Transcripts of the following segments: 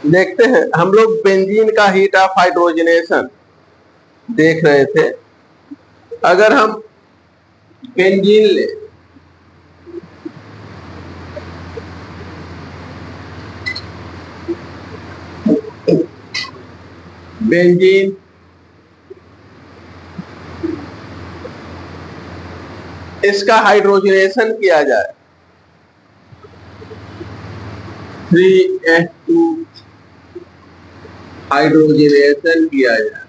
देखते हैं, हम लोग बेंजीन का हीट ऑफ हाइड्रोजनेशन देख रहे थे। अगर हम बेंजीन ले, बेंजीन इसका हाइड्रोजनेशन किया जाए 3H2 हाइड्रोजनेशन किया जाए,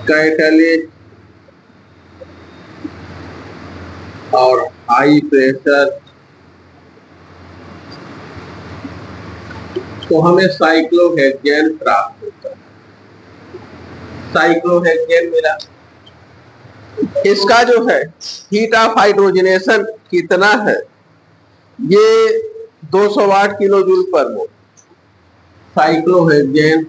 कैटलिस्ट और हाई प्रेशर, तो हमें साइक्लोहेक्सेन प्राप्त होता है। साइक्लोहेक्सेन मिला। इसका जो है हीट ऑफ हाइड्रोजनेशन कितना है, ये 208 किलो जूल पर मोल। साइक्लोहेक्सेन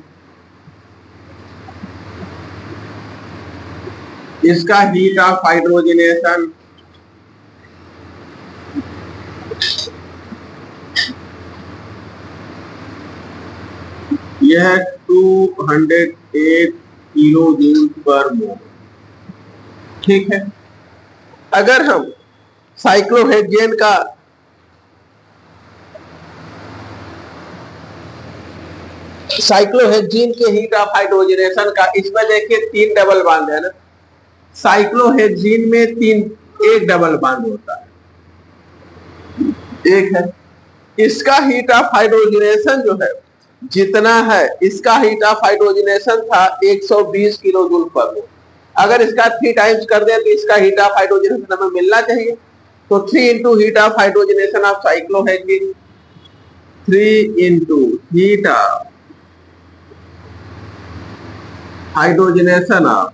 इसका हीट ऑफ हाइड्रोजनेशन यह 208 किलो जूल पर मोल। ठीक है। अगर हम साइक्लोहेक्सेन का साइक्लोहेक्सेन के हीट ऑफ हाइड्रोजनेशन का, इसमें देखिए 3 डबल बॉन्ड है ना, साइक्लोहेक्सेन में एक डबल बॉन्ड होता है, एक है। इसका हीट ऑफ हाइड्रोजनेशन जो है जितना है, इसका हीट ऑफ हाइड्रोजनेशन था 120 किलो जूल पर मोल। अगर इसका 3 टाइम्स कर दे तो इसका हीट ऑफ हाइड्रोजनेशन हमें मिलना चाहिए। तो 3 into heat of hydrogenation of cyclohexane, 3 into heat of hydrogenation of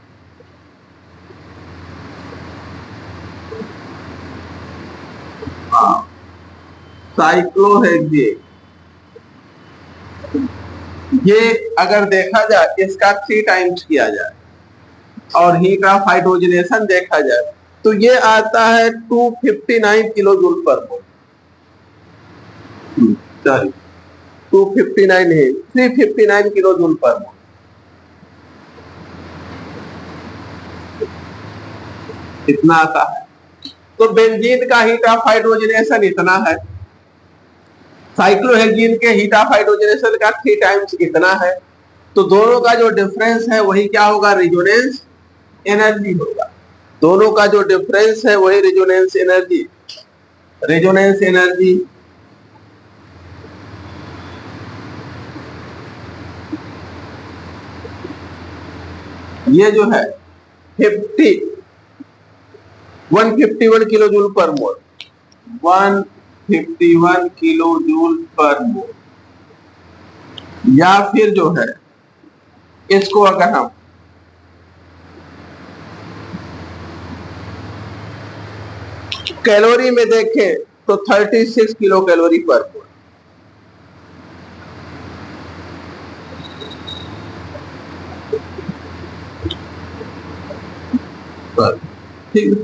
cyclohexane, ये अगर देखा जाए इसका 3 टाइम्स किया जाए और हीट ऑफ हाइड्रोजनेशन देखा जाए तो ये आता है 259 किलो जूल पर मोल। सॉरी, 259 है, 359 किलो जूल पर मोल। इतना आता है। तो बेंजीन का हीट ऑफ हाइड्रोजनेशन इतना है, साइक्लोहेक्सेन के हीट ऑफ हाइड्रोजनेशन का 3 टाइम्स इतना है। तो दोनों का जो डिफरेंस है वही क्या होगा, रेजोनेंस एनर्जी होगा। दोनों का जो डिफरेंस है वही रेजोनेंस एनर्जी। रेजोनेंस एनर्जी ये जो है 151 किलो जूल पर मोल, 151 किलो जूल पर मोल। या फिर जो है इसको अगर हम कैलोरी में देखें तो 36 किलो कैलोरी पर मोल। ठीक है।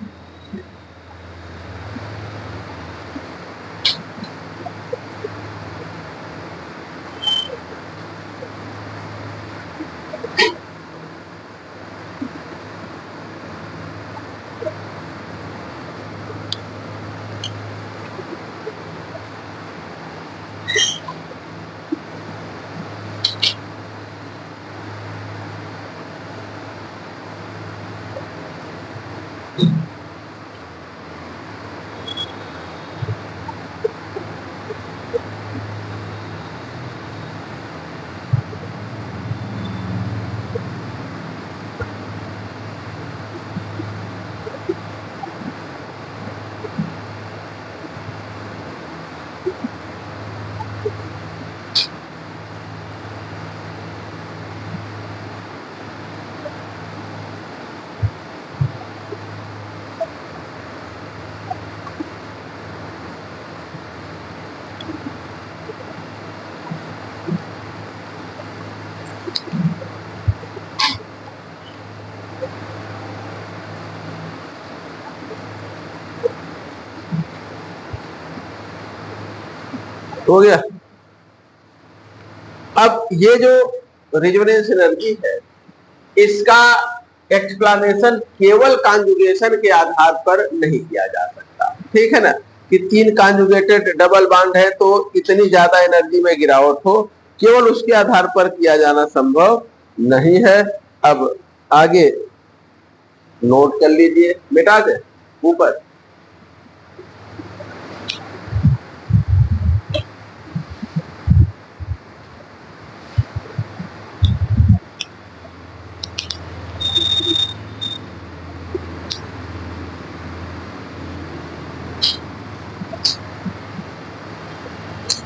हो गया। अब ये जो रेजोनेंस एनर्जी है, इसका एक्सप्लेनेशन केवल कॉन्जुगेशन के आधार पर नहीं किया जा सकता, ठीक है ना, कि 3 कॉन्जुगेटेड डबल बॉन्ड है तो इतनी ज्यादा एनर्जी में गिरावट हो, केवल उसके आधार पर किया जाना संभव नहीं है। अब आगे नोट कर लीजिए, मिटा दे ऊपर।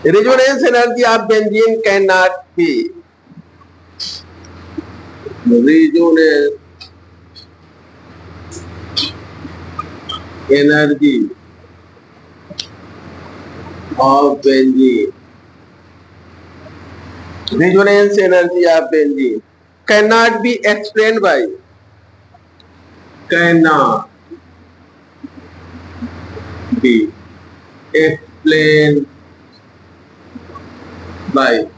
Resonance energy of benzene cannot be resonance energy of benzene. Resonance energy of benzene cannot be explained by cannot be explained by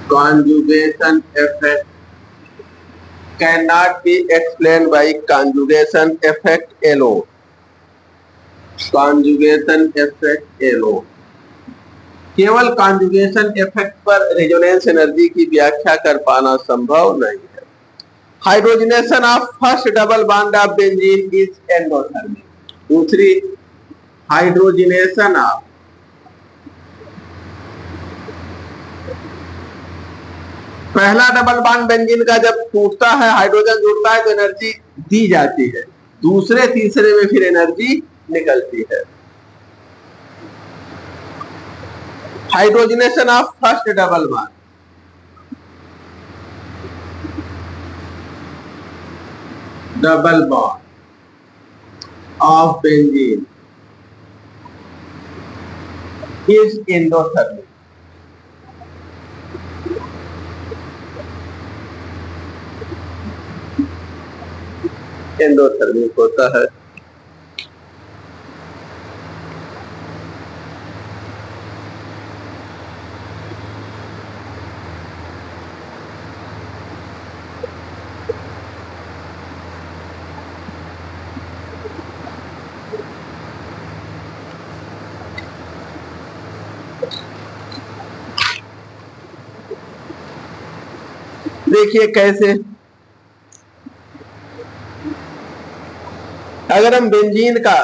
conjugation effect, cannot be explained by conjugation effect alone. Conjugation effect alone. केवल conjugation effect पर resonance energy की व्याख्या कर पाना संभव नहीं है। Hydrogenation of first double bond of benzene is endothermic. दूसरी, हाइड्रोजनेशन ऑफ पहला डबल बॉन्ड बेंजीन का जब टूटता है, हाइड्रोजन जुड़ता है तो एनर्जी दी जाती है, दूसरे तीसरे में फिर एनर्जी निकलती है। Hydrogenation of first double bond, double bond of benzene is endothermic. Endothermic होता है। देखिए कैसे, अगर हम बेंजीन का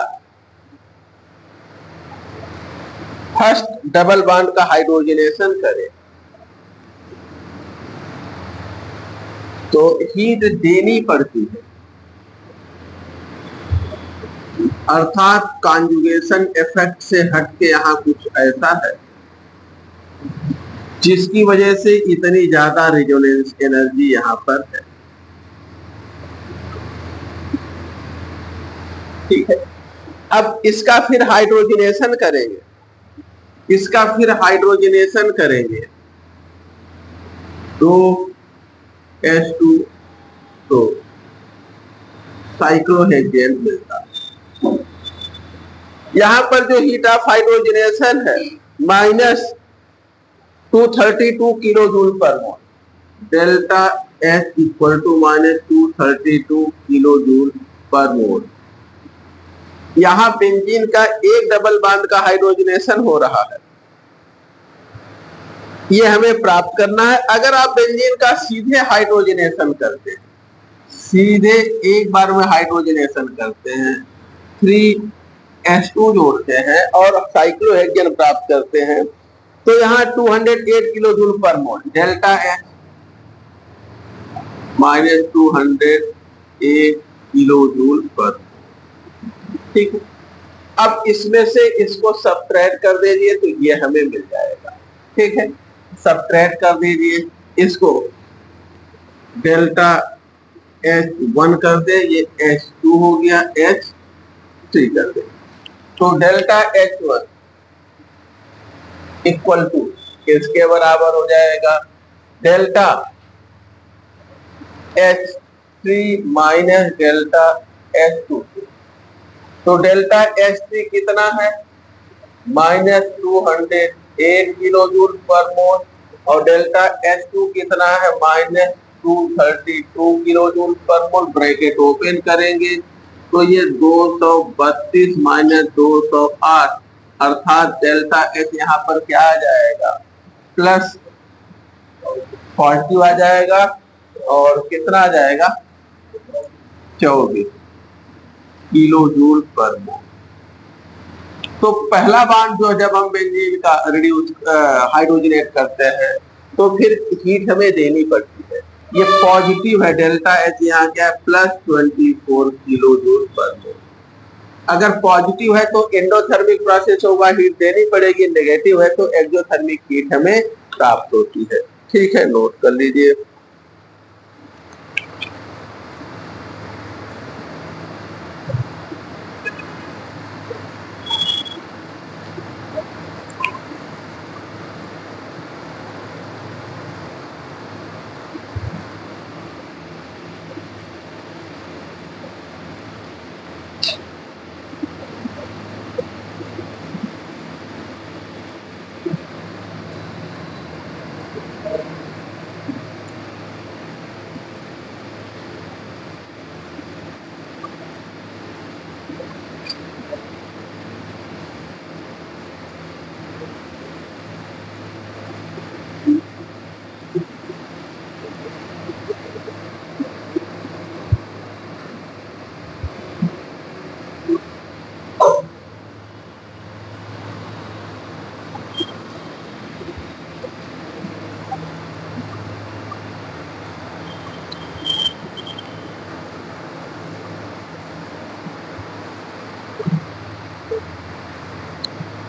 फर्स्ट डबल बॉन्ड का हाइड्रोजनेशन करें तो हीट देनी पड़ती है, अर्थात कॉन्जुगेशन इफेक्ट से हटके यहां कुछ ऐसा है जिसकी वजह से इतनी ज्यादा रेजोनेंस एनर्जी यहां पर है, ठीक है। अब इसका फिर हाइड्रोजनेशन करेंगे, इसका फिर हाइड्रोजनेशन करेंगे तो H2 तो साइक्लोहेक्सेन मिलता है। यहां पर जो हीट ऑफ हाइड्रोजनेशन है -232 kilo joule per mole, delta H equal to -232 kilo joule per mole. यहां बेंजीन का एक डबल बॉन्ड का हाइड्रोजनेशन हो रहा है, ये हमें प्राप्त करना है। अगर आप बेंजीन का सीधे हाइड्रोजनेशन करते हैं, सीधे एक बार में हाइड्रोजनेशन करते हैं, 3H2 जोड़ते हैं और साइक्लोहेक्सेन प्राप्त करते हैं तो यहां 208 kilo joule per mole, delta H -208 kilo joule per, ठीक है। अब इसमें से इसको सब्ट्रैक्ट कर दीजिए तो ये हमें मिल जाएगा, ठीक है। सब्ट्रैक्ट कर दीजिए इसको, डेल्टा H1 कर दे, ये H2 हो गया, H3 कर दे, तो डेल्टा H1 इक्वल टू किसके बराबर हो जाएगा, delta H3 minus delta H2। तो डेल्टा H3 कितना है? -208 किलो जूल पर मोल। और डेल्टा H2 कितना है? -232 किलो जूल पर मोल। ब्रैकेट ओपन करेंगे तो ये 232 - 208, अर्थात डेल्टा H यहाँ पर क्या आ जाएगा? प्लस पॉजिटिव आ जाएगा। और कितना आ जाएगा? 24 किलो जूल पर मोल। तो पहला बांड जो जब हम बेंजीन का रिड्यूस हाइड्रोजनेट करते हैं तो फिर हीट हमें देनी पड़ती है। ये पॉजिटिव है, डेल्टा एच यहाँ क्या है? +24 किलो जूल पर मोल। अगर पॉजिटिव है तो एंडोथर्मिक प्रोसेस होगा, हीट देनी पड़ेगी। नेगेटिव है तो एक्सोथर्मिक हीट हमें प्राप्त होती है। ठीक है, नोट कर लीजिए।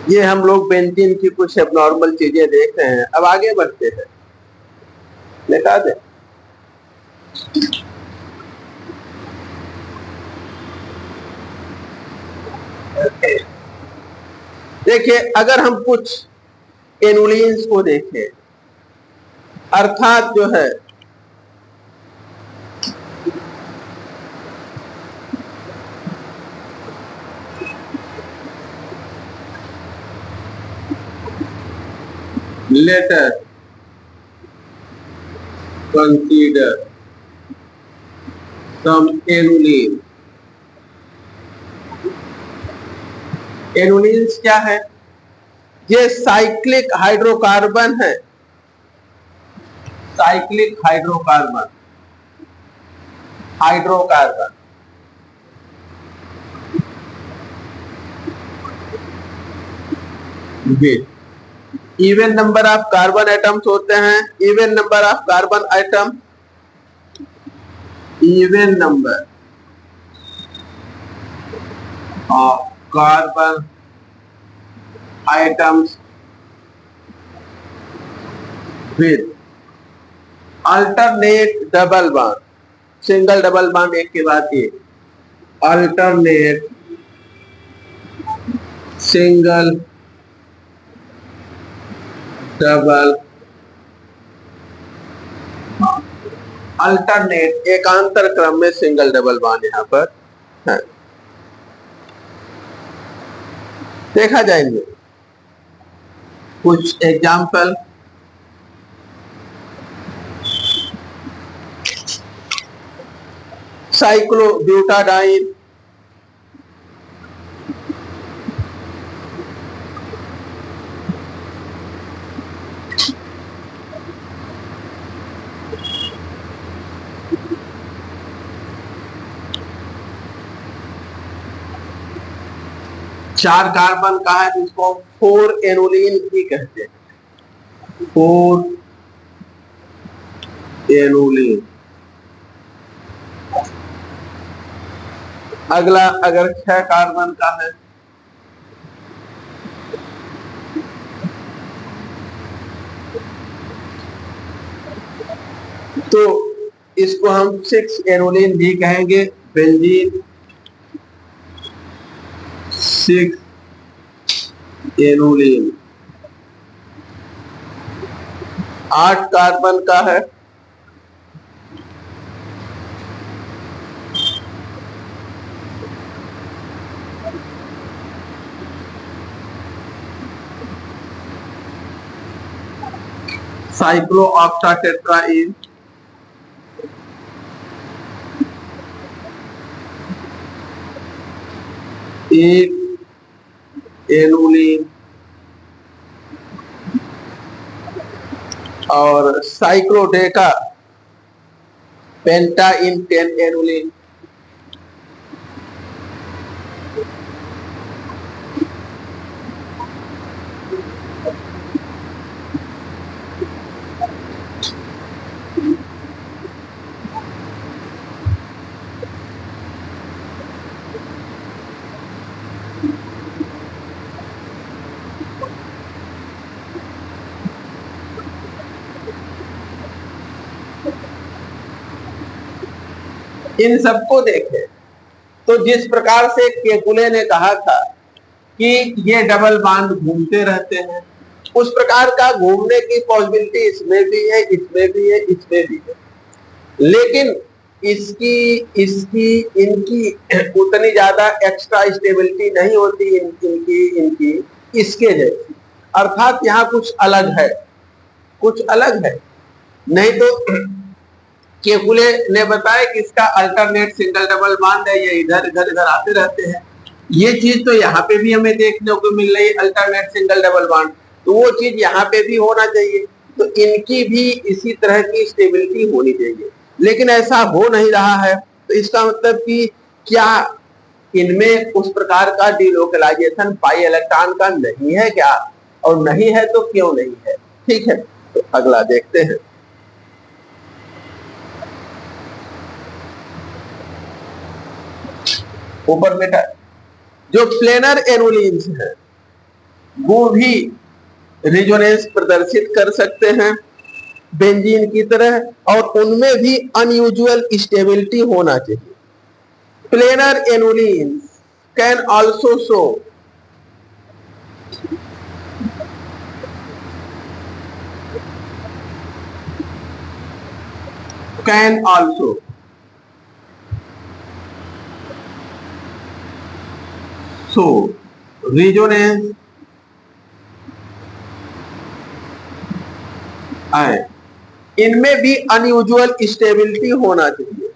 ये हम लोग बेंजीन की कुछ एबनॉर्मल चीजें देख रहे हैं। अब आगे बढ़ते हैं, मिटा दें। देखिए, अगर हम कुछ एनुलिन्स को देखें, अर्थात जो है लेटर कंसीडर सम एनुलिन। एनुलिन्स क्या है? ये साइक्लिक हाइड्रोकार्बन है। Cyclic hydrocarbon, hydrocarbon even number of carbon atoms होते हैं। Even number of carbon atom, even number of carbon atoms with alternate double bond, single double bond एक के बाद एक, अल्टरनेट सिंगल डबल, अल्टरनेट एकांतर क्रम में single double bond यहां पर है। देखा जाएंगे कुछ एग्जाम्पल। साइक्लोब्यूटाडाइन, चार कार्बन का है जिसको 4 एनुलिन भी कहते हैं। 4 एनुलिन। अगला अगर 6 कार्बन का है तो इसको हम 6 एनुलिन भी कहेंगे। Benzene 6 annulene. 8 कार्बन का है साइक्लोऑक्टाटेट्राइन, एक एनुलिन और साइक्लोडेका पेंटाइन 10 एनुलिन। इन सबको देखें तो जिस प्रकार से केकुले ने कहा था कि ये डबल बॉन्ड घूमते रहते हैं, उस प्रकार का घूमने की पॉसिबिलिटी इसमें भी है, इसमें भी है, इसमें भी है, लेकिन इनकी उतनी ज्यादा एक्स्ट्रा स्टेबिलिटी नहीं होती इनकी इसके जैसी। अर्थात यहाँ कुछ अलग है, कुछ अलग है। नहीं तो केकुले ने बताया कि इसका अल्टरनेट सिंगल डबल बॉन्ड है, ये इधर इधर इधर आते रहते हैं। ये चीज तो यहाँ पे भी हमें देखने को मिल रही है, अल्टरनेट सिंगल डबल बॉन्ड, तो वो चीज यहाँ पे भी होना चाहिए। तो इनकी भी इसी तरह की स्टेबिलिटी होनी चाहिए, लेकिन ऐसा हो नहीं रहा है। तो इसका मतलब कि क्या इनमें उस प्रकार का डिलोकलाइजेशन पाई इलेक्ट्रॉन का नहीं है क्या? और नहीं है तो क्यों नहीं है? ठीक है, तो अगला देखते हैं। ऊपर बेटा जो प्लेनर एनुलिन्स हैं वो भी रेजोनेंस प्रदर्शित कर सकते हैं बेंजीन की तरह, और उनमें भी अनयूजुअल स्टेबिलिटी होना चाहिए। Planar annulenes can also show resonance इनमें भी अनयूजुअल स्टेबिलिटी होना चाहिए।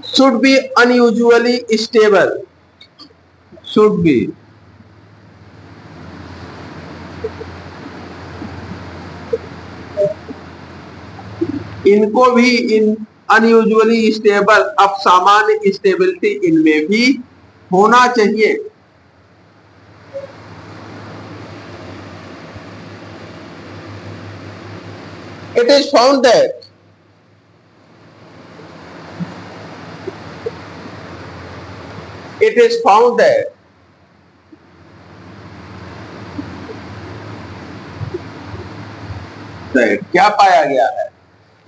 Should be unusually stable, should be इनको भी इन अनयूजुअली स्टेबल, अब सामान्य स्टेबिलिटी इनमें भी होना चाहिए। It is found that क्या पाया गया है,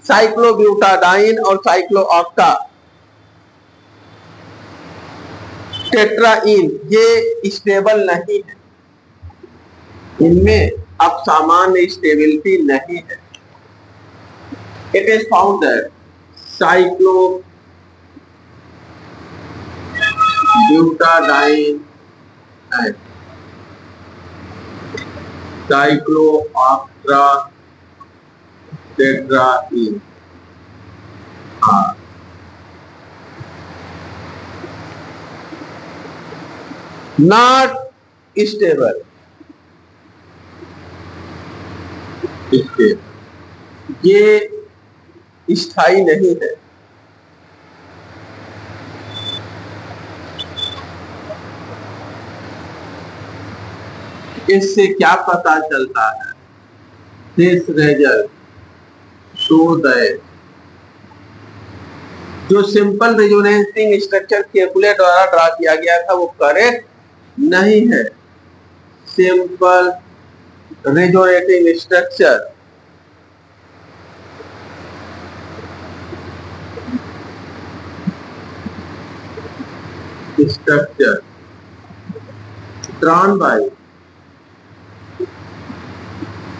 साइक्लोब्यूटाडाइन और साइक्लोऑक्टा टेट्राइन ये स्टेबल नहीं है, इनमें अब सामान्य स्टेबिलिटी नहीं है। It is found that cyclobutadiene and cyclooctatetraene are not stable. ये स्थायी नहीं है। इससे क्या पता चलता है? दिस रिजल्ट शो दैट जो सिंपल रेजोनेंसिंग स्ट्रक्चर केकुले द्वारा ड्रा किया गया था वो करेक्ट नहीं है। Simple resonating structure drawn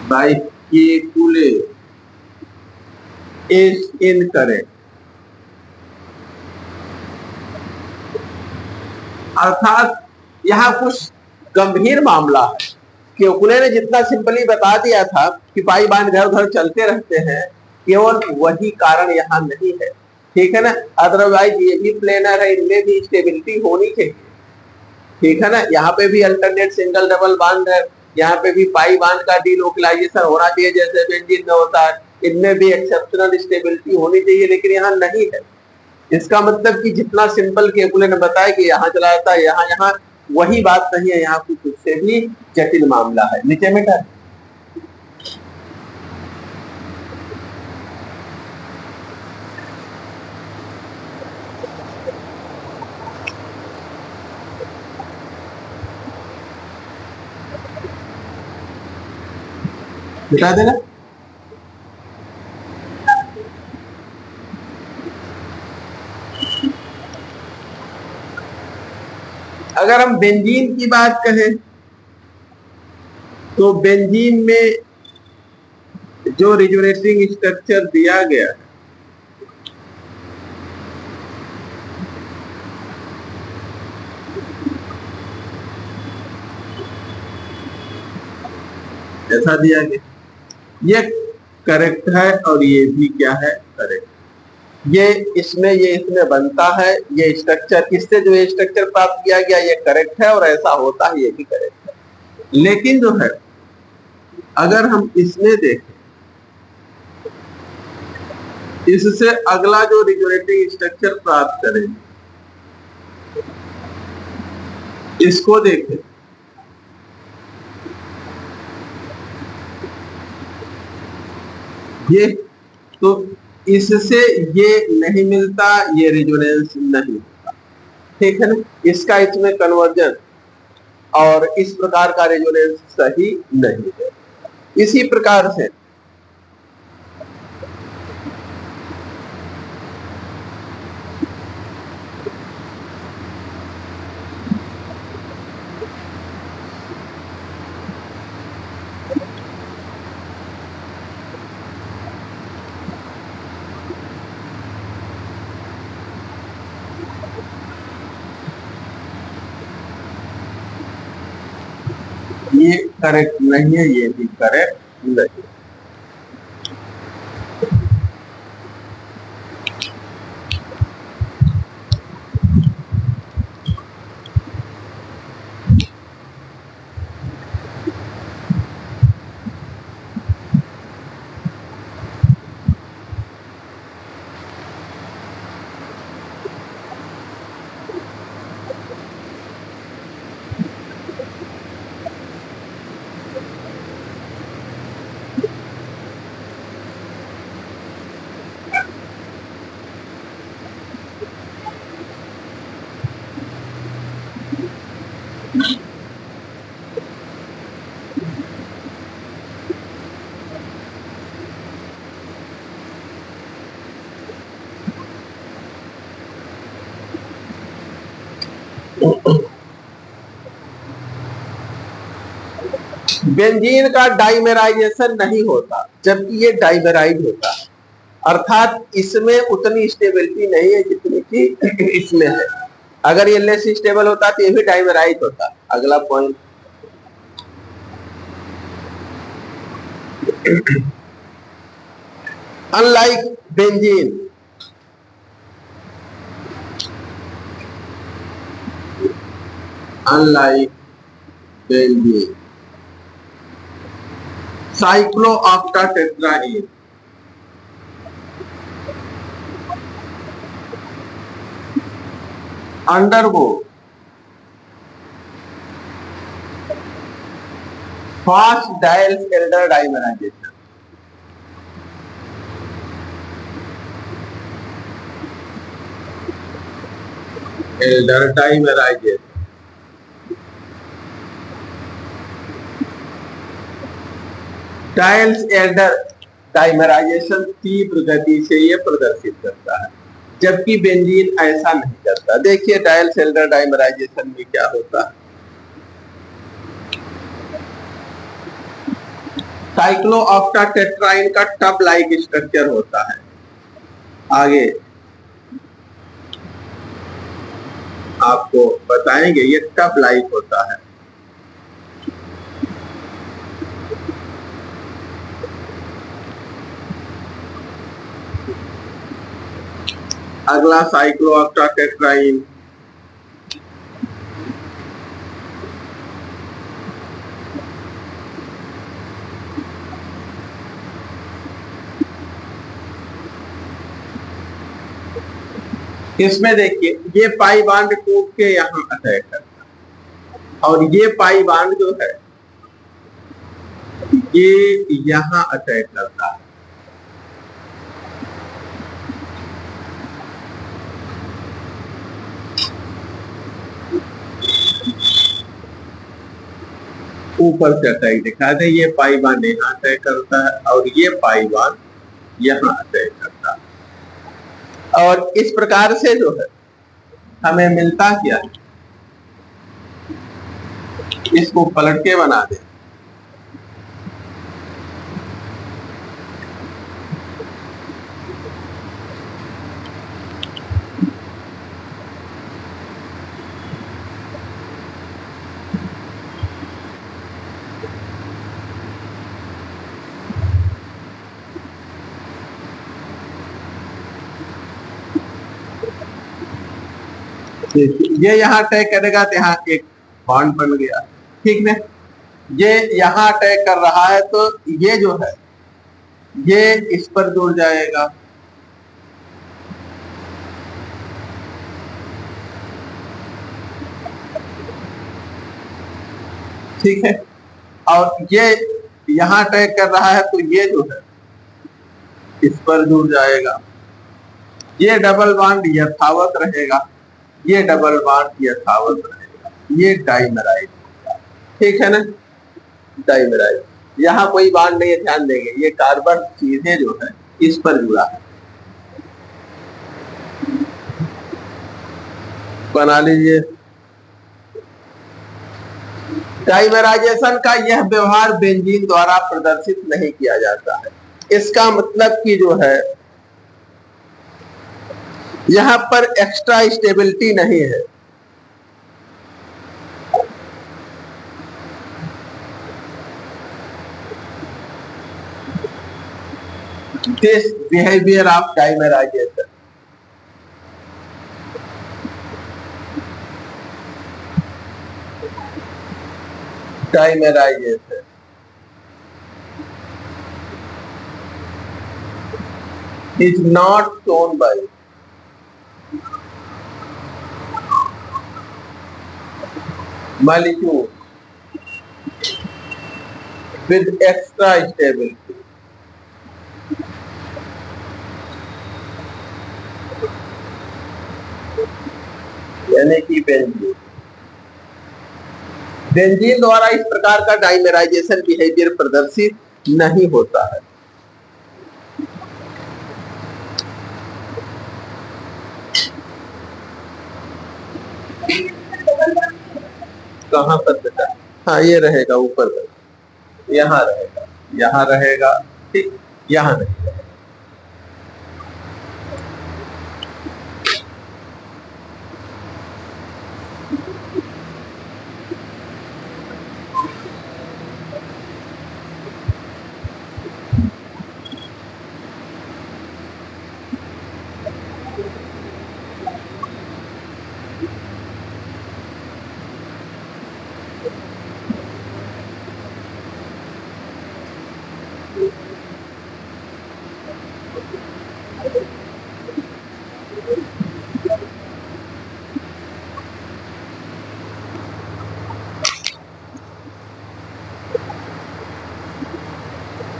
by Kekule is incorrect। अर्थात यहां कुछ गंभीर मामला है। केकुले ने जितना सिंपली बता दिया था कि पाई बांड इधर उधर चलते रहते हैं, केवल वही कारण यहाँ नहीं है, ठीक है ना। अदरवाइज ये भी प्लेनर है, इनमें भी स्टेबिलिटी होनी चाहिए, ठीक है ना। यहाँ पे भी अल्टरनेट सिंगल डबल बांड है, यहाँ पे भी पाई बांड का डीलोकलाइजेशन होना चाहिए जैसे बेंजीन में होता है, इनमें भी एक्सेप्शनल स्टेबिलिटी होनी चाहिए, लेकिन यहाँ नहीं है। इसका मतलब कि जितना सिंपल केकुले ने बताया कि यहाँ चला जाता है यहाँ यहाँ, वही बात नहीं है, यहाँ कुछ उससे भी जटिल मामला है। नीचे में क्या बता देना। अगर हम बेंजीन की बात करें तो बेंजीन में जो रिजोनेटिंग स्ट्रक्चर दिया गया है, ऐसा दिया गया, ये करेक्ट है और ये भी क्या है, करेक्ट। ये इसमें बनता है, ये स्ट्रक्चर, इससे जो ये स्ट्रक्चर प्राप्त किया गया ये करेक्ट है और ऐसा होता है, ये भी करेक्ट है। लेकिन जो है अगर हम इसमें देखें, इससे अगला जो रिजोनेटिंग स्ट्रक्चर प्राप्त करें, इसको देखें, ये तो इससे ये नहीं मिलता, ये रिजोनेंस नहीं होता, ठीक है ना। इसका इसमें कन्वर्जन और इस प्रकार का रेजोनेंस सही नहीं है। इसी प्रकार से ये करेक्ट नहीं है, ये भी करेक्ट नहीं। बेंजीन का डाइमेराइजेशन नहीं होता, जबकि ये डाइमेराइड होता है, अर्थात इसमें उतनी स्टेबिलिटी नहीं है जितनी कि इसमें है। अगर ये लेस स्टेबल होता तो ये भी डाइमेराइड होता। अगला point, unlike benzene, unlike benzene, cyclooctatetraene undergo fast Diels-Alder dimerization. Alder dimerization. Diels-Alder dimerization तीव्र गति से ये प्रदर्शित करता है, जबकि बेंजीन ऐसा नहीं करता। देखिए डायल्स-एल्डर डाइमराइजेशन में क्या होता है। साइक्लोऑक्टाटेट्राईन का टब लाइक स्ट्रक्चर होता है। आगे आपको बताएंगे, ये टब लाइक होता है। अगला साइक्लोऑक्टाटेट्राइन। इसमें देखिए ये पाई बांड टूट के यहां अटैक करता है और ये पाई बांड जो है ये यहां अटैक करता है। ऊपर से अटैक दिखा दे, ये पाई बांड यहां अटैक करता है और ये पाई बांड यहां अटैक करता है। और इस प्रकार से जो है हमें मिलता क्या है, इसको पलट के बना दे। ये यहाँ अटैक करेगा तो यहाँ एक बॉन्ड बन गया, ठीक है। ये यहाँ अटैक कर रहा है तो ये जो है ये इस पर जुड़ जाएगा, ठीक है। और ये यहाँ अटैक कर रहा है तो ये जो है इस पर जुड़ जाएगा। ये डबल बॉन्ड यथावत रहेगा, ये डबल बॉन्ड यथावत रहेगा, ये डाइमेराइड, ठीक है ना। डाइमेराइड, यहाँ कोई बॉन्ड नहीं है, ध्यान देंगे ये कार्बन सीधे जो है इस पर जुड़ा है। बना लीजिए। डाइमेराइजेशन का यह व्यवहार बेंजीन द्वारा प्रदर्शित नहीं किया जाता है। इसका मतलब कि जो है यहां पर एक्स्ट्रा स्टेबिलिटी नहीं है। This behaviour of dimerization, dimerization is not shown by molecule with extra stability, यानी कि बेंजीन द्वारा इस प्रकार का डाइमेराइजेशन बिहेवियर प्रदर्शित नहीं होता है। कहां पर बेटा? हाँ ये रहेगा ऊपर, यहाँ रहेगा, यहाँ रहेगा, ठीक, यहाँ नहीं रहेगा।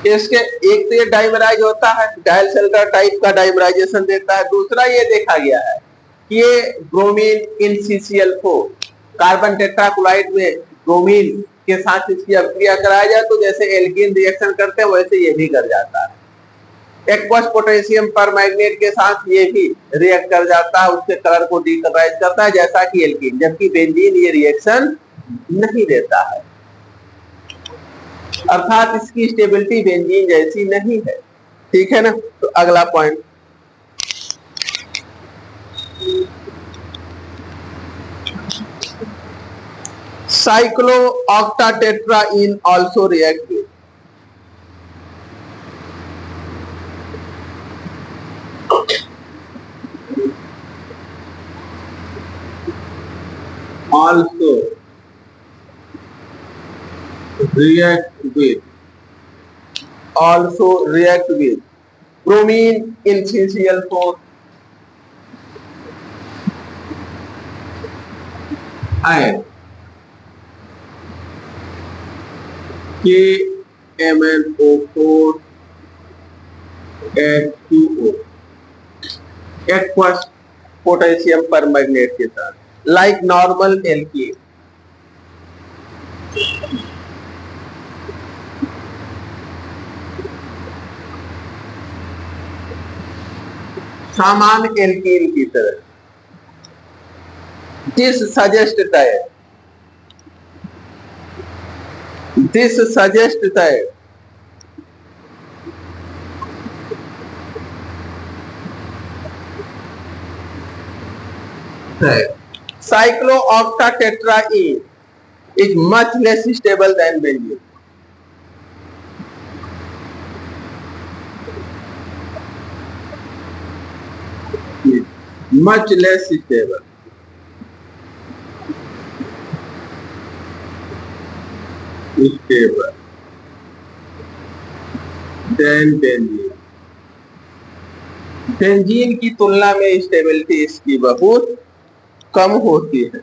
इसके एक तो ये डाइमराइज होता है, डायल सेल्टर टाइप का डाइमराइजेशन देता है। दूसरा ये देखा गया है कि ये bromine in CCl4 carbon tetrachloride में ब्रोमीन के साथ इसकी अभिक्रिया कराया जाए तो जैसे एल्कीन रिएक्शन करते हैं वैसे ये भी कर जाता है। एक्वस पोटेशियम पर मैग्नेट के साथ ये भी रिएक्ट कर जाता है, उसके कलर को डीकलराइज करता है जैसा कि एल्कीन, जबकि बेंजीन ये रिएक्शन नहीं देता है, अर्थात इसकी स्टेबिलिटी बेंजीन जैसी नहीं है, ठीक है ना। तो अगला point, cyclooctatetraene also react with also react with bromine in CCl4 and KMnO4 H2O aqueous potassium permanganate के साथ लाइक नॉर्मल एल्कीन। सामान्य एल्कीन की तरह। This suggest that cyclooctatetraene is much less stable than benzene. Much less stable. Than benzene. Benzene की तुलना में stability इसकी बहुत कम होती है।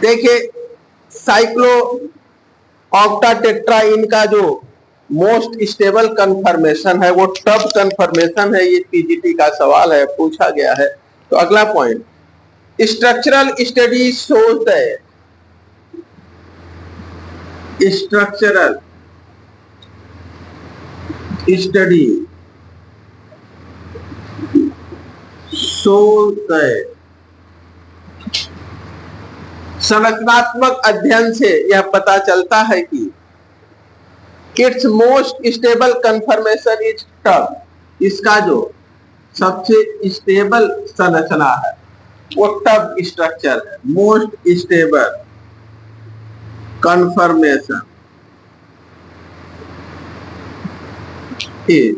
देखिए साइक्लो ऑक्टाटेट्राइन का जो मोस्ट स्टेबल कन्फर्मेशन है वो टफ कन्फर्मेशन है। ये पीजीटी का सवाल है, पूछा गया है। तो अगला point, structural study shows that structural study shows that संरचनात्मक अध्ययन से यह पता चलता है कि it's most stable conformation is tough. इसका जो सबसे स्टेबल संरचना है वो टफ स्ट्रक्चर है। Most stable conformation is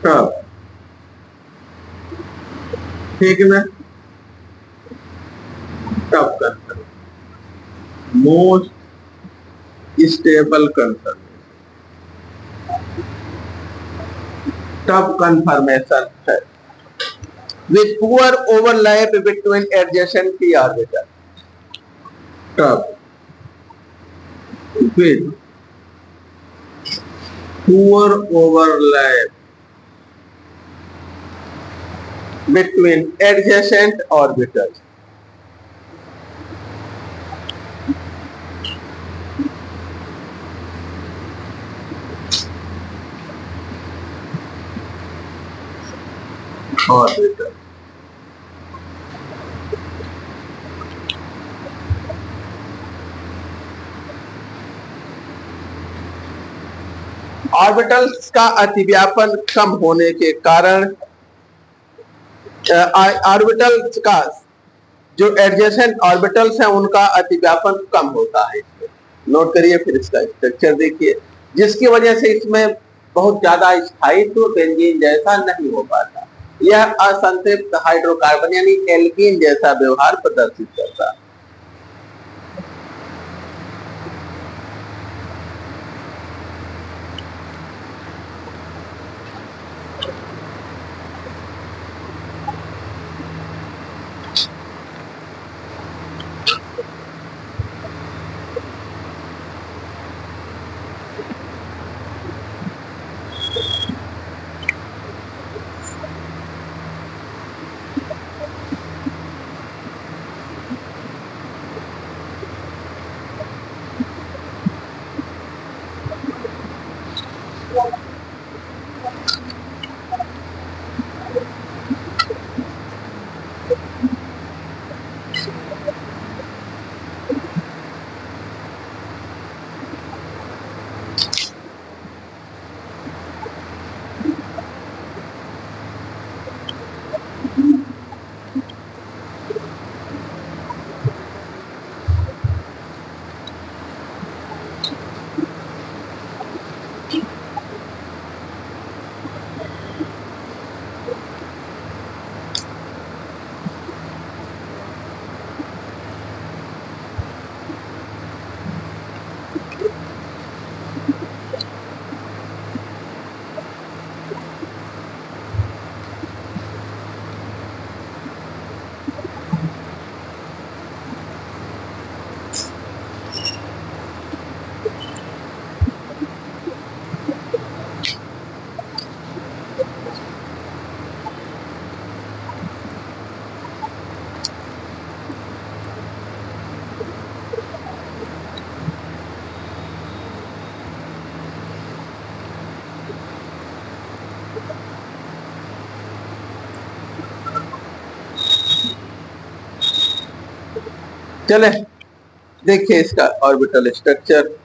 tough, ठीक ना? Tough conformation, most stable conformation, tough conformation है with poor overlap between adjacent p orbitals. Tough with poor overlap between adjacent orbitals. Orbital. Orbitals का अतिव्यापन कम होने के कारण ऑर्बिटल्स का जो एडजेसेंट ऑर्बिटल्स हैं उनका अतिव्यापन कम होता है। नोट करिए, फिर इसका स्ट्रक्चर देखिए, जिसकी वजह से इसमें बहुत ज्यादा स्थायित्व बेंजीन जैसा नहीं हो पाता। यह असंतृप्त हाइड्रोकार्बन यानी एल्कीन जैसा व्यवहार प्रदर्शित करता है। चले देखिए इसका ऑर्बिटल स्ट्रक्चर।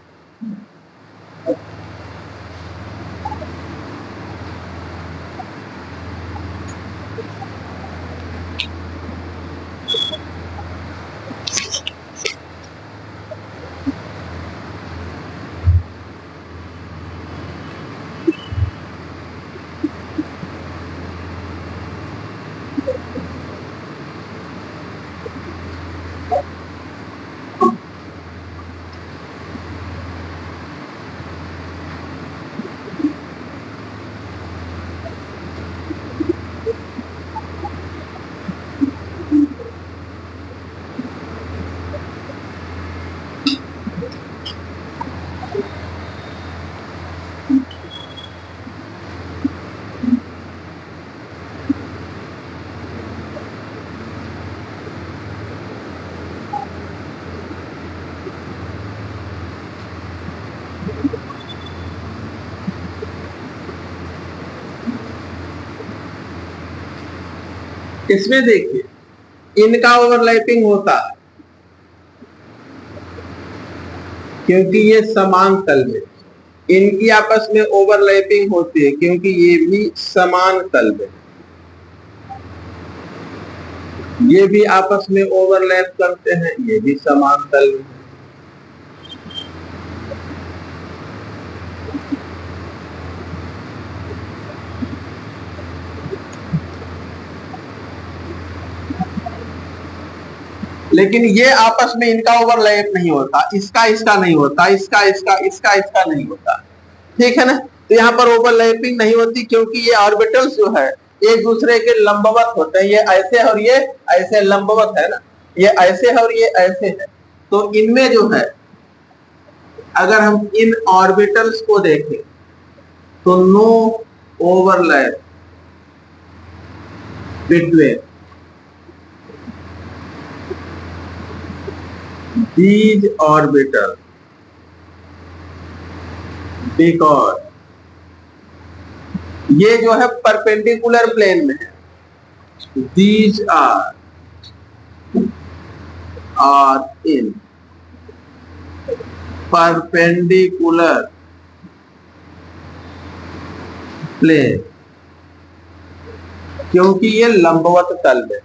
इसमें देखिए इनका ओवरलैपिंग होता है क्योंकि ये समान तल में, इनकी आपस में ओवरलैपिंग होती है क्योंकि ये भी समान तल में, ये भी आपस में ओवरलैप करते हैं, ये भी समान तल में। लेकिन ये आपस में इनका ओवरलैप नहीं होता, इसका इसका नहीं होता, इसका इसका इसका इसका नहीं होता, ठीक है ना। तो यहाँ पर ओवरलैपिंग नहीं होती क्योंकि ये ऑर्बिटल्स जो है एक दूसरे के लंबवत होते हैं, ये ऐसे और ये ऐसे लंबवत है ना, ये ऐसे है और ये ऐसे है। तो इनमें जो है अगर हम इन ऑर्बिटल्स को देखें तो no overlap between these orbitals because ये जो है परपेंडिकुलर प्लेन में है, these are in perpendicular plane, क्योंकि ये लंबवत तल में।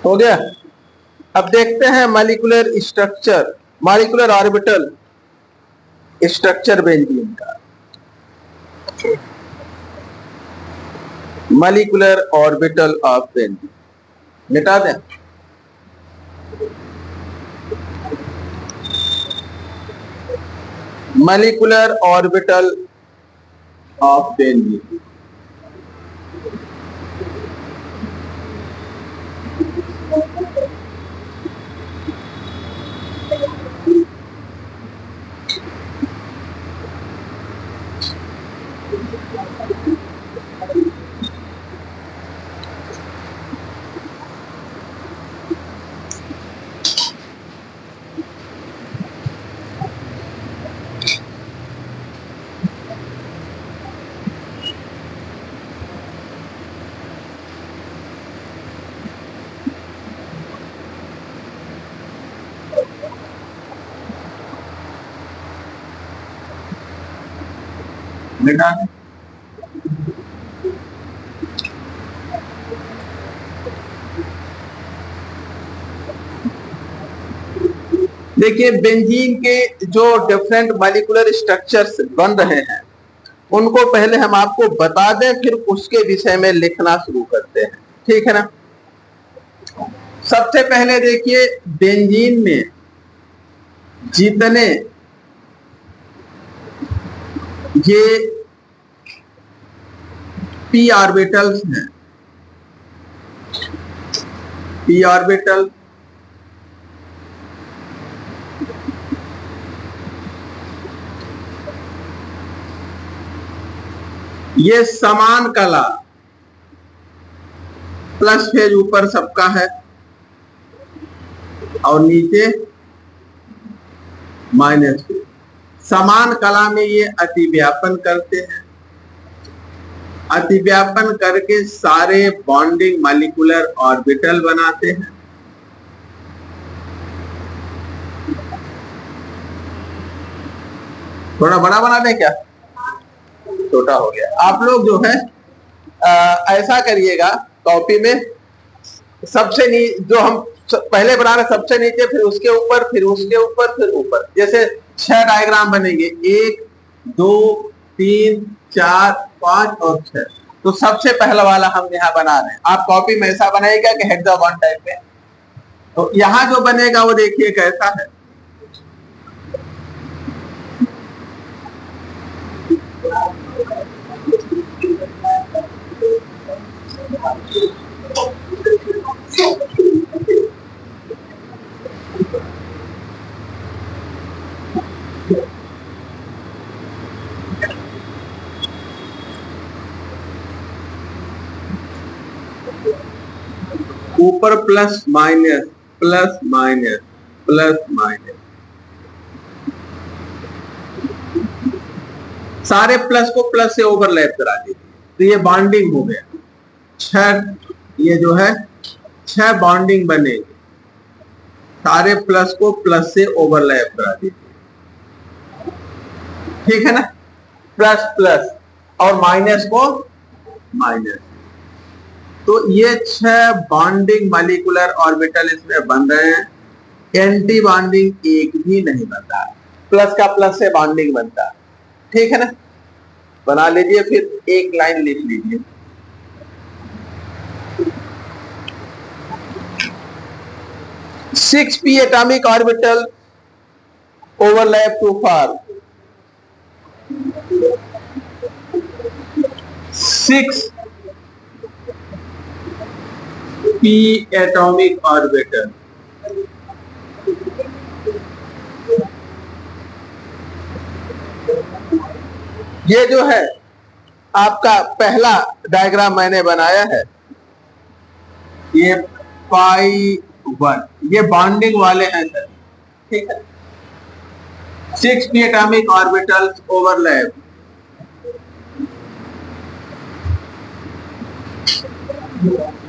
हो गया। अब देखते हैं molecular structure, molecular orbital structure benzene का। मॉलिक्यूलर ऑर्बिटल ऑफ बेंजीन मिटा दें। मॉलिक्यूलर ऑर्बिटल ऑफ बेंजीन, मिटा दें। देखिए बेंजीन के जो डिफरेंट मॉलिक्यूलर स्ट्रक्चर्स बन रहे हैं उनको पहले हम आपको बता दें, फिर उसके विषय में लिखना शुरू करते हैं, ठीक है ना। सबसे पहले देखिए बेंजीन में जितने ये पी ऑर्बिटल्स हैं, पी ऑर्बिटल ये समान कला प्लस फेज ऊपर सबका है और नीचे माइनस फेज। समान कला में ये अतिव्यापन करते हैं, अतिव्यापन करके सारे बॉन्डिंग मॉलिक्यूलर ऑर्बिटल बनाते हैं। थोड़ा बड़ा बना दें क्या? छोटा हो गया। आप लोग जो है ऐसा करिएगा, कॉपी में जो हम पहले बना रहे सबसे नीचे, फिर उसके ऊपर, फिर उसके ऊपर, फिर ऊपर, जैसे 6 डायग्राम बनेंगे, 1 2 3 4 5 और 6। तो सबसे पहला वाला हम यहाँ बना रहे हैं। आप कॉपी में ऐसा बनाएगा कि हेक्सागोन टाइप में। तो यहाँ जो बनेगा वो देखिए कैसा है। ऊपर plus minus plus minus plus minus, सारे प्लस को प्लस से ओवरलैप करा दीजिए। तो ये बॉन्डिंग हो गया। 6 ये जो है 6 बॉन्डिंग बनेगी। सारे प्लस को प्लस से ओवरलैप करा दीजिए, ठीक है ना। प्लस प्लस और माइनस को माइनस। तो ये 6 बॉन्डिंग मॉलिक्यूलर ऑर्बिटल इसमें बन रहे हैं। एंटी बॉन्डिंग एक भी नहीं बनता, प्लस का प्लस से बॉन्डिंग बनता है, ठीक है ना। बना लीजिए, फिर एक लाइन लिख लीजिए। Six p atomic orbital overlap to form 6 p atomic orbital। ये जो है आपका पहला डायग्राम मैंने बनाया है, ये π1, ये बॉन्डिंग वाले हैं सर, ठीक है। 6 p atomic orbitals overlap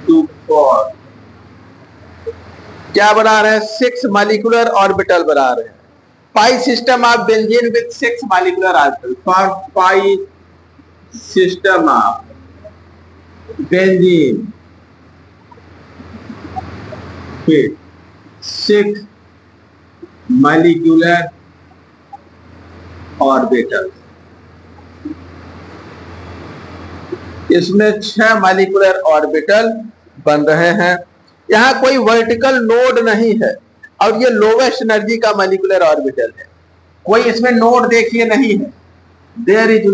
to form, क्या बना रहे हैं? 6 मॉलिक्यूलर ऑर्बिटल बना रहे हैं। Pi system of benzene with 6 molecular orbital. For pi system of benzene with 6 molecular orbitals, इसमें 6 मॉलिक्यूलर ऑर्बिटल बन रहे हैं। यहाँ कोई वर्टिकल नोड नहीं है और ये लोवेस्ट एनर्जी का मॉलिक्यूलर ऑर्बिटल है। कोई इसमें नोड देखिए नहीं है। There is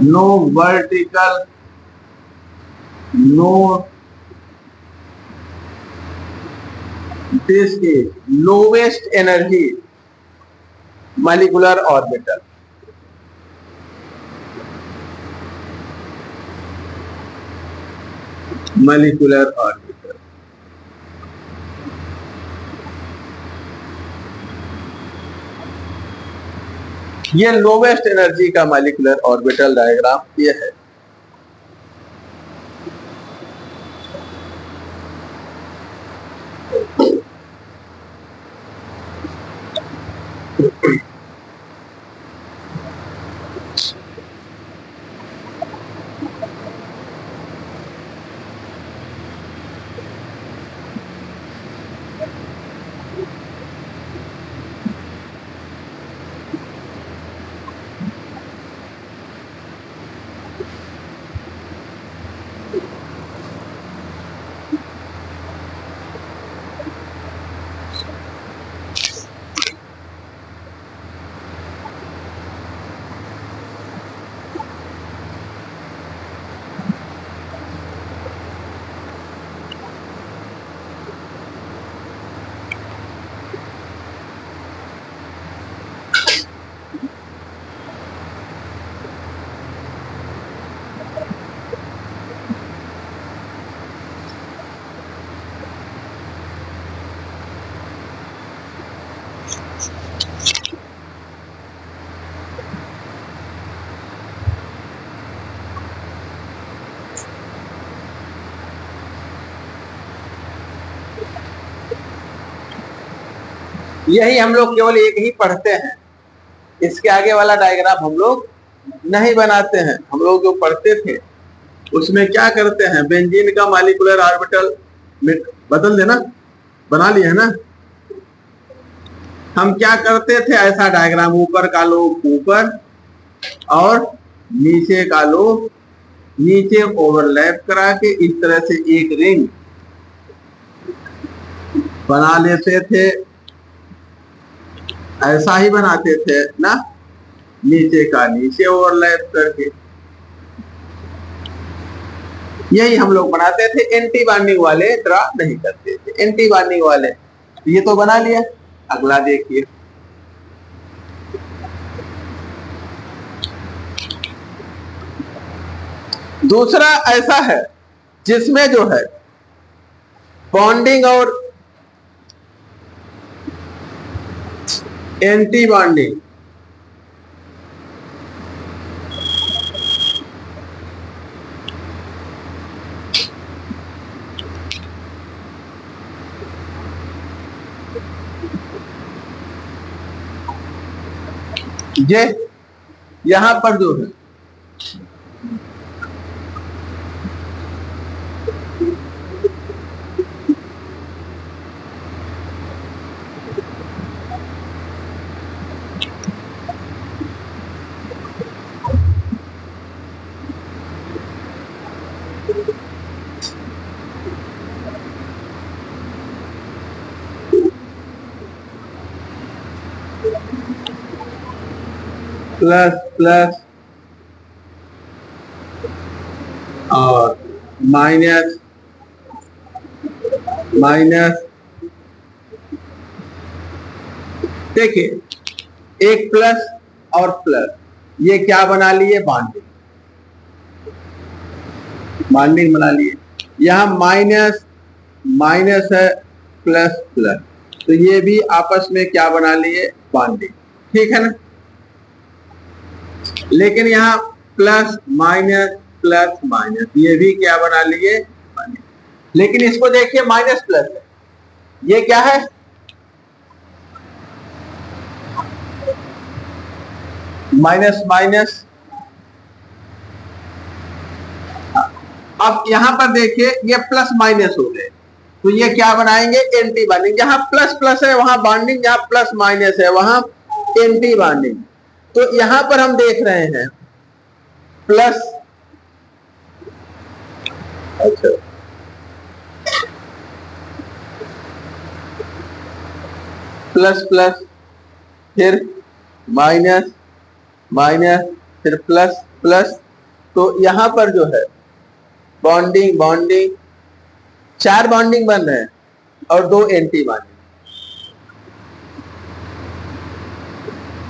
no vertical node. This is lowest energy molecular orbital। molecular orbital ये लोवेस्ट एनर्जी का मॉलिक्यूलर ऑर्बिटल डायग्राम ये है। यही हम लोग केवल एक ही पढ़ते हैं, इसके आगे वाला डायग्राम हम लोग नहीं बनाते हैं। हम लोग जो पढ़ते थे उसमें क्या करते हैं, बेंजीन का मॉलिक्यूलर ऑर्बिटल बदल देना, बना लिए है ना। हम क्या करते थे, ऐसा डायग्राम ऊपर का लो ऊपर और नीचे का लो नीचे, ओवरलैप करा के इस तरह से एक रिंग बना लेते थे, ऐसा ही बनाते थे ना, नीचे का नीचे ओवरलैप करके। यही हम लोग बनाते थे, एंटी बॉन्डिंग वाले ड्रा नहीं करते थे। एंटी बॉन्डिंग वाले ये तो बना लिया। अगला देखिए, दूसरा ऐसा है जिसमें जो है बॉन्डिंग और एंटी बॉन्डिंग ये यहां पर जो है प्लस प्लस और माइनस माइनस। देखिए एक प्लस और प्लस, ये क्या बना लिए, बॉन्डिंग बॉन्डिंग बना लिए। यहां माइनस माइनस है, प्लस प्लस, तो ये भी आपस में क्या बना लिए, बॉन्डिंग। ठीक है ना। लेकिन यहाँ प्लस माइनस, ये भी क्या बना लिए, लेकिन इसको देखिए माइनस प्लस है, ये क्या है, माइनस माइनस। अब यहां पर देखिए ये प्लस माइनस हो गए, तो ये क्या बनाएंगे, एंटी बॉन्डिंग। जहां प्लस प्लस है वहां बॉन्डिंग, जहां प्लस माइनस है वहां एंटी बॉन्डिंग। तो यहां पर हम देख रहे हैं प्लस, अच्छा प्लस प्लस, फिर माइनस माइनस, फिर प्लस प्लस। तो यहां पर जो है बॉन्डिंग बॉन्डिंग, 4 बॉन्डिंग बन रहे हैं और 2 एंटी बॉन्डिंग।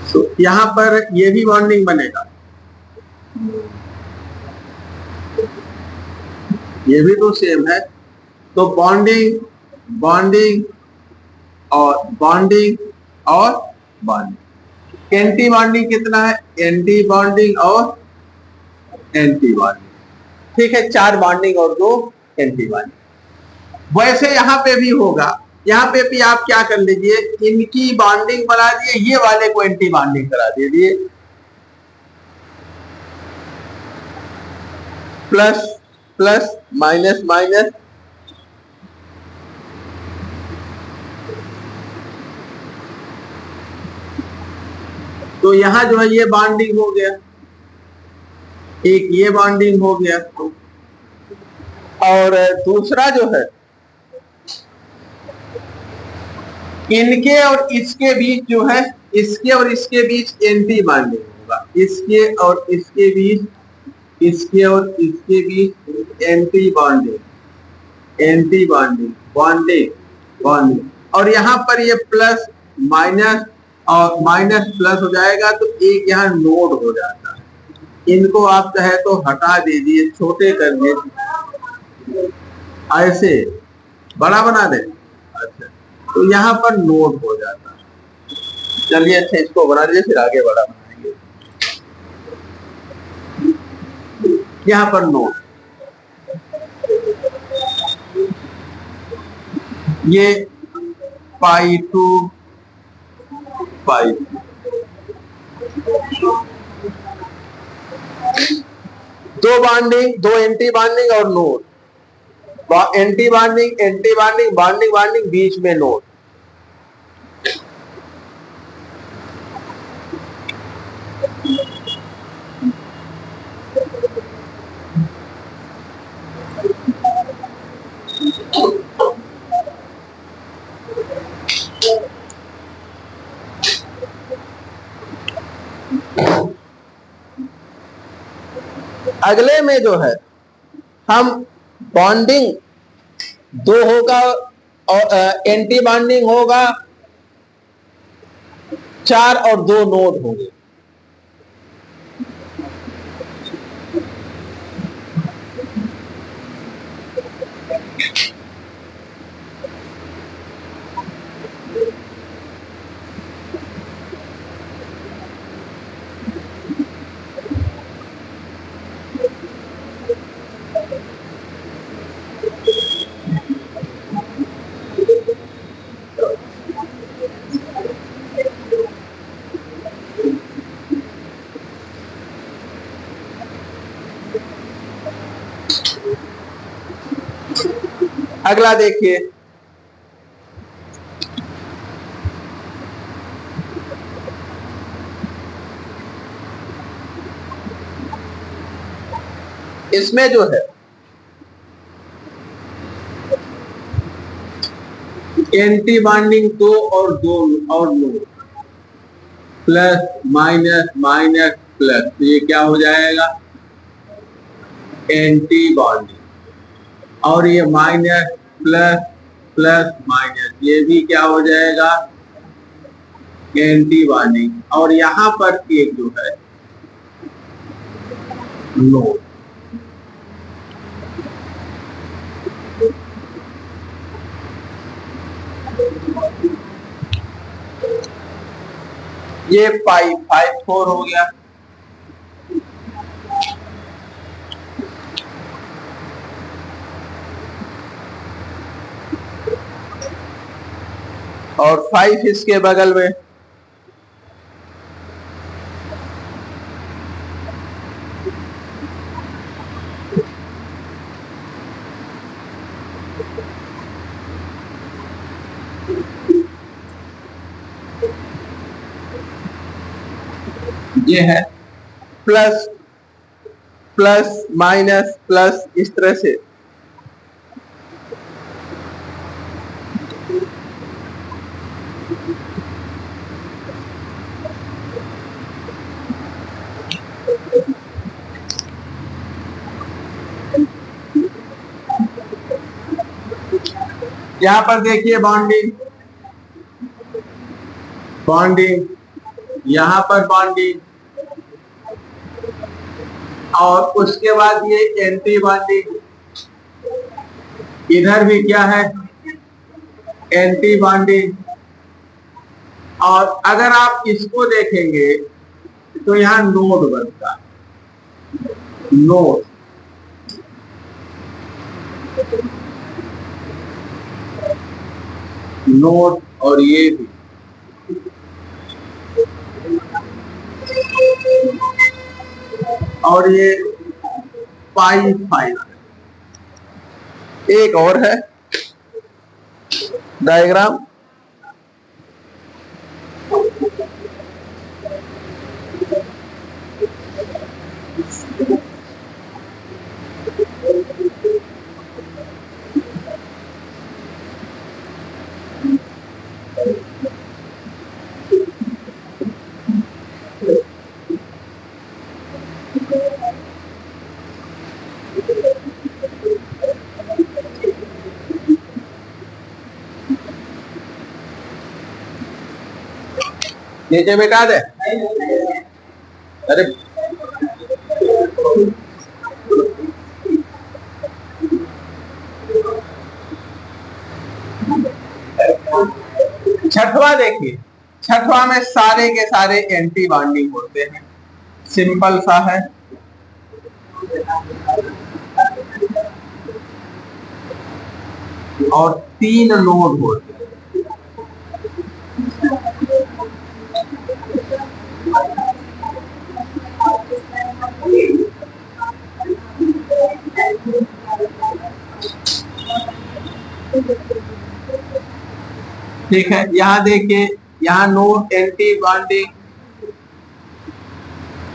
तो यहां पर ये भी बॉन्डिंग बनेगा, ये भी तो सेम है। तो बॉन्डिंग बॉन्डिंग और बॉन्डिंग और बॉन्डिंग। एंटी बॉन्डिंग कितना है, एंटी बॉन्डिंग और एंटी बॉन्डिंग। ठीक है, 4 बॉन्डिंग और 2 एंटी बॉन्डिंग। वैसे यहां पे भी होगा, यहां पे भी आप क्या कर लीजिए, इनकी बॉन्डिंग बना दिए, ये वाले को एंटी बॉन्डिंग करा दीजिए, प्लस प्लस माइनस माइनस। तो यहां जो है ये बॉन्डिंग हो गया, एक ये बॉन्डिंग हो गया। और दूसरा जो है इनके और इसके बीच जो है, इसके और इसके बीच एंटी बॉन्डिंग होगा, इसके और इसके बीच, इसके और इसके बीच anti bonding, anti bonding bonding bonding. और यहां पर ये प्लस माइनस और माइनस प्लस हो जाएगा, तो एक यहाँ नोड हो जाता है। इनको आप चाहे तो हटा दीजिए, छोटे कर दीजिए, ऐसे बड़ा बना दे। अच्छा, तो यहाँ पर नोड हो जाता है। चलिए अच्छा, इसको बना दीजिए, फिर आगे बड़ा बनाएंगे। यहाँ पर नोड, ये π2 π2, दो बॉन्डिंग, दो एंटी बॉन्डिंग और node, anti bonding bonding bonding, बीच में नोड। अगले में जो है हम बॉन्डिंग 2 होगा और एंटी बॉन्डिंग होगा 4 और 2 नोड होंगे। अगला देखिए, इसमें जो है एंटी बॉन्डिंग 2 और 2 और node plus minus minus plus, तो ये क्या हो जाएगा एंटी बॉन्डिंग, और ये माइनस प्लस प्लस माइनस, ये भी क्या हो जाएगा एंटी बॉन्डिंग, और यहां पर एक जो है नोड। ये 5 5 4 हो गया। और 5 इसके बगल में, ये है प्लस प्लस माइनस प्लस, इस तरह से। यहां पर देखिए बॉन्डिंग बॉन्डिंग, यहां पर बॉन्डिंग, और उसके बाद ये एंटी बॉन्डिंग, इधर भी क्या है एंटी बॉन्डिंग। और अगर आप इसको देखेंगे तो यहां नोड बनता है, नोड, नोड, और ये भी और ये 5 5। एक और है डायग्राम, नीचे मिटा दे। अरे छठवां देखिए, छठवां में सारे के सारे एंटी बॉन्डिंग होते हैं, सिंपल सा है। और 3 नोड होते हैं। ठीक है, यहां देखिए, यहां नोड एंटी बॉन्डिंग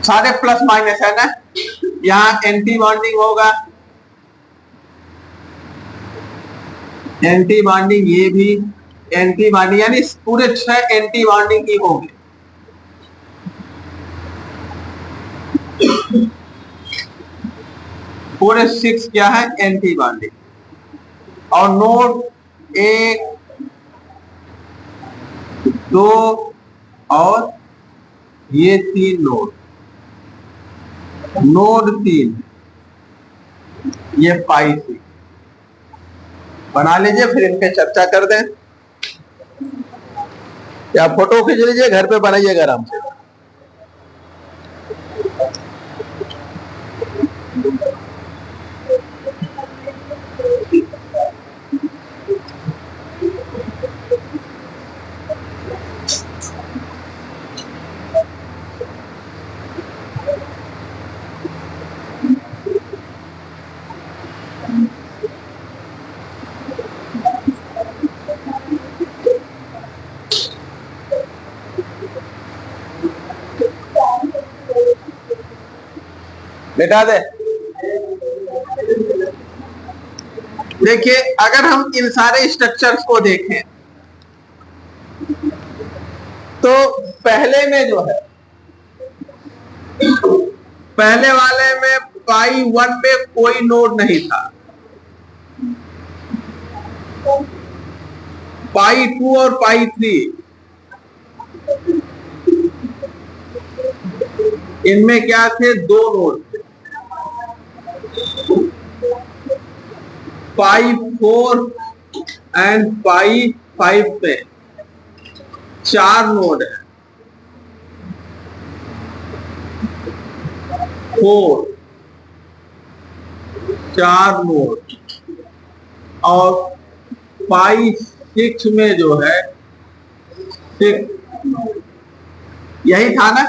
सारे प्लस माइनस है ना, यहां एंटी बॉन्डिंग होगा, एंटी बॉन्डिंग, ये भी एंटी बॉन्डिंग, यानी पूरे 6 एंटी बॉन्डिंग ही होंगे। पूरे 6 क्या है? Anti bonding. और नोड 1, 2 और ये 3 नोड, नोड 3 ये पाई 6 बना लीजिए, फिर इनके चर्चा कर दें, या फोटो खींच लीजिए, घर पे बनाइएगा आराम से। मिटा दे। देखिए, अगर हम इन सारे स्ट्रक्चर्स को देखें तो पहले में जो है, पहले वाले में पाई 1 में कोई नोड नहीं था, पाई 2 और पाई 3 इनमें क्या थे? 2 नोड थे। पाई 4 एंड पाई 5 में 4 नोड है। 4 नोड। और पाई 6 में जो है 6 नोड, यही था ना।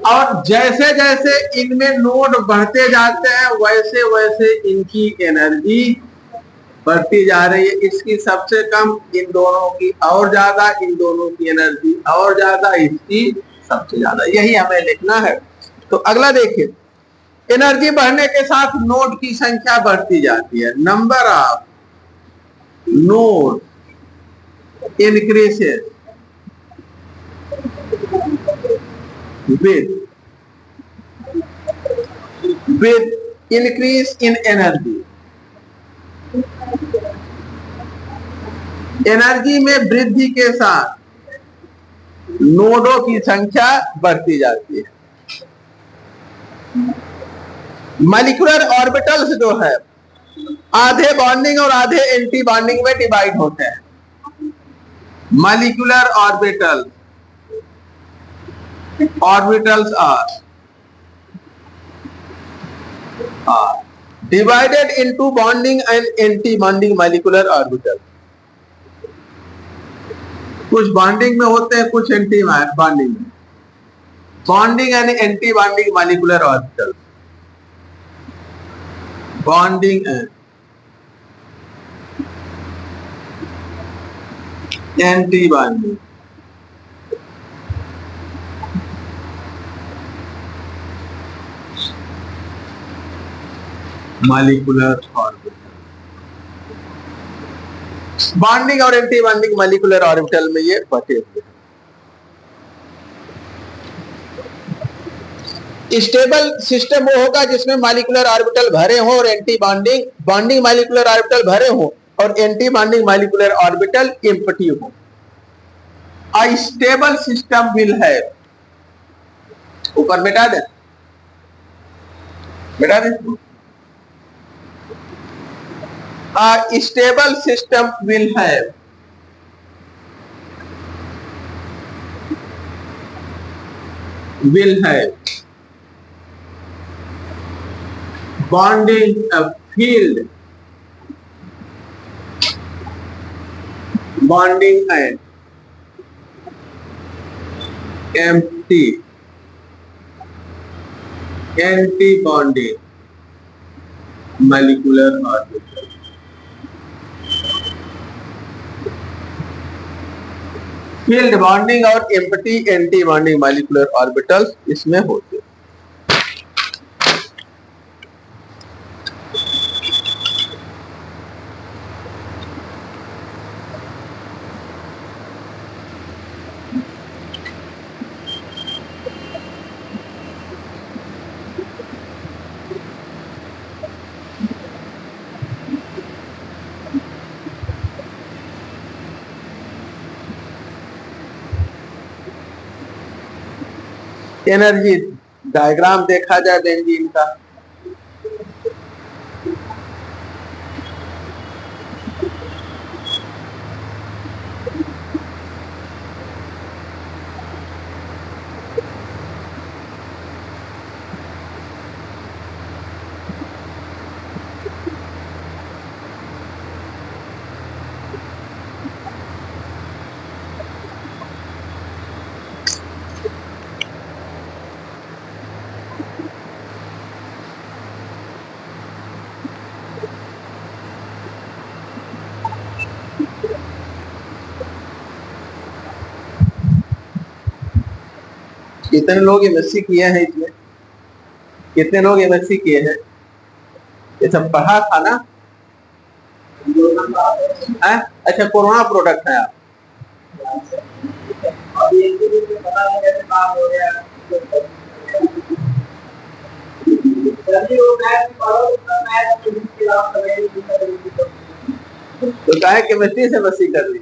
और जैसे जैसे इनमें नोड बढ़ते जाते हैं वैसे वैसे इनकी एनर्जी बढ़ती जा रही है। इसकी सबसे कम, इन दोनों की और ज्यादा, इन दोनों की एनर्जी और ज्यादा, इसकी सबसे ज्यादा। यही हमें लिखना है। तो अगला देखिए, एनर्जी बढ़ने के साथ नोड की संख्या बढ़ती जाती है। Number of node increases with increase in energy। Energy में वृद्धि के साथ नोडों की संख्या बढ़ती जाती है। मॉलिक्यूलर ऑर्बिटल्स जो है आधे बॉन्डिंग और आधे एंटी बॉन्डिंग में डिवाइड होते हैं। Molecular orbitals are divided into bonding and anti-bonding molecular orbital। कुछ बॉन्डिंग में होते हैं, कुछ एंटी बॉन्डिंग में। Bonding and anti bonding molecular orbital. Bonding and anti bonding molecular orbital. Bonding और एंटी बॉन्डिंग मॉलिक्यूलर ऑर्बिटल में ये बटे हुए हैं। स्टेबल सिस्टम वो होगा जिसमें मॉलिक्यूलर ऑर्बिटल भरे हो और एंटी बॉन्डिंग मॉलिक्यूलर ऑर्बिटल भरे हो और anti bonding molecular orbital empty हो। A stable system will have, ऊपर मिटा दे, मिटा दे। A stable system will have bonding field, bonding and empty anti-bonding molecular orbital। Filled bonding और empty anti bonding molecular orbitals इसमें होते हैं। एनर्जी डायग्राम देखा जाए बेंजीन का, कितने लोग एमएससी किए हैं इसमें, कितने लोग एमएससी किए हैं? ये सब पढ़ा था ना? अच्छा, कोरोना प्रोडक्ट है आप। तो काहे केमिस्ट्री से एमएससी कर ली?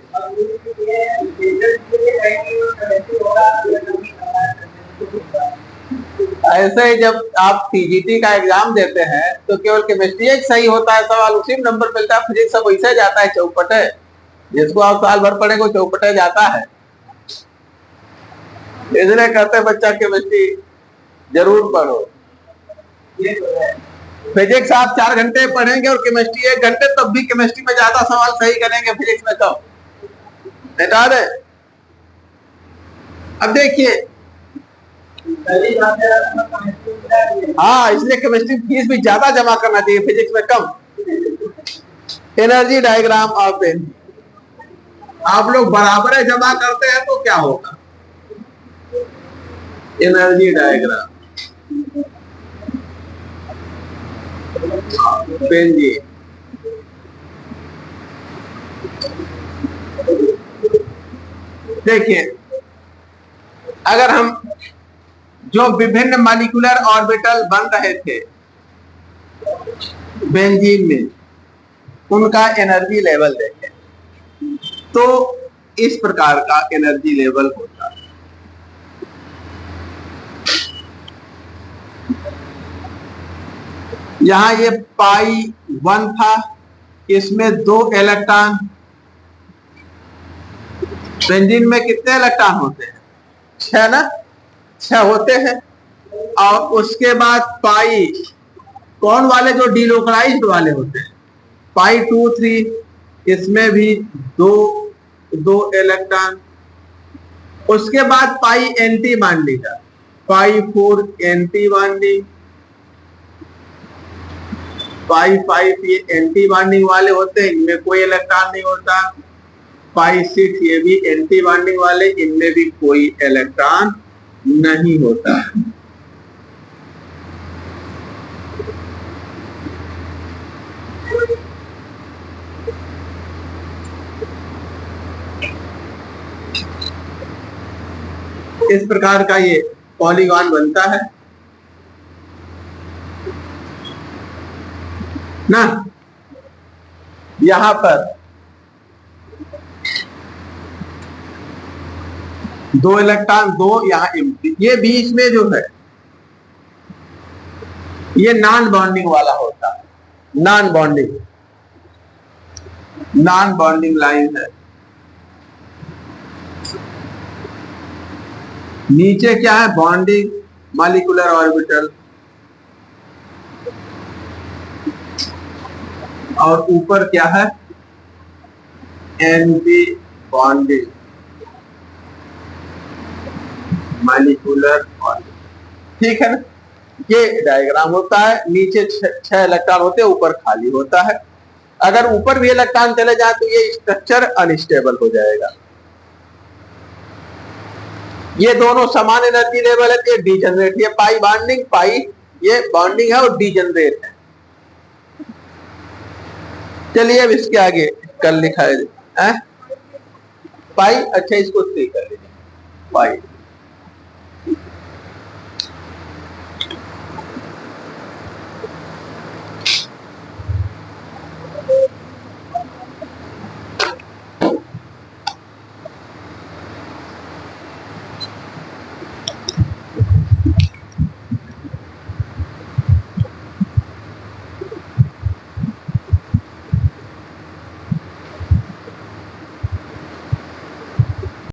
ऐसे ही जब आप टीजीटी का एग्जाम देते हैं तो केवल केमिस्ट्री एक सही होता है सवाल, उसी में नंबर मिलता है। फिजिक्स सब वैसे जाता है चौपटे, जिसको आप साल भर पढ़े को चौपटे जाता है। इसलिए कहते हैं बच्चा केमिस्ट्री जरूर पढ़ो। फिजिक्स आप 4 घंटे पढ़ेंगे और केमिस्ट्री 1 घंटे, तब भी केमिस्ट्री में ज्यादा सवाल सही करेंगे, फिजिक्स में कम। बता दे। अब देखिए, हाँ, इसलिए केमिस्ट्री फीस भी ज्यादा जमा करना चाहिए, फिजिक्स में कम। एनर्जी डायग्राम ऑफ बेंजीन, आप लोग बराबर जमा करते हैं तो क्या होगा? एनर्जी डायग्राम बेंजीन, देखिए, अगर हम जो विभिन्न मॉलिक्यूलर ऑर्बिटल बन रहे थे बेंजीन में, उनका एनर्जी लेवल देखें तो इस प्रकार का एनर्जी लेवल होता है। यहां ये पाई 1 था, इसमें 2 इलेक्ट्रॉन। बेंजीन में कितने इलेक्ट्रॉन होते हैं? 6 ना, 6 होते हैं। और उसके बाद पाई कौन वाले, जो डिलोकलाइज्ड वाले होते हैं, पाई 2, 3, इसमें भी 2 इलेक्ट्रॉन। उसके बाद पाई एंटी बॉन्डिंग का, पाई 4 एंटी बॉन्डिंग, पाई 5 ये एंटी बॉन्डिंग वाले होते हैं, इनमें कोई इलेक्ट्रॉन नहीं होता। पाई 6 ये भी एंटी बॉन्डिंग वाले, इनमें भी कोई इलेक्ट्रॉन नहीं होता। इस प्रकार का ये पॉलीगॉन बनता है ना। यहां पर 2 इलेक्ट्रॉन, 2 यहां एम्प्टी। ये बीच में जो है ये नॉन बॉन्डिंग वाला होता है, नॉन बॉन्डिंग लाइन है। नीचे क्या है? बॉन्डिंग मॉलिक्यूलर ऑर्बिटल, और ऊपर क्या है? Anti bonding molecular orbital. ठीक है ना? ये डायग्राम होता है। नीचे 6 इलेक्ट्रॉन होते हैं, ऊपर खाली होता है। अगर ऊपर भी इलेक्ट्रॉन चले जाए तो ये स्ट्रक्चर अनस्टेबल हो जाएगा। ये दोनों समान एनर्जी लेवल है, ये डीजनरेट, ये पाई बॉन्डिंग, पाई ये बॉन्डिंग है और डीजनरेट है। चलिए अब इसके आगे कल लिखा है पाई। अच्छा, इसको 3 कर लीजिए, पाई।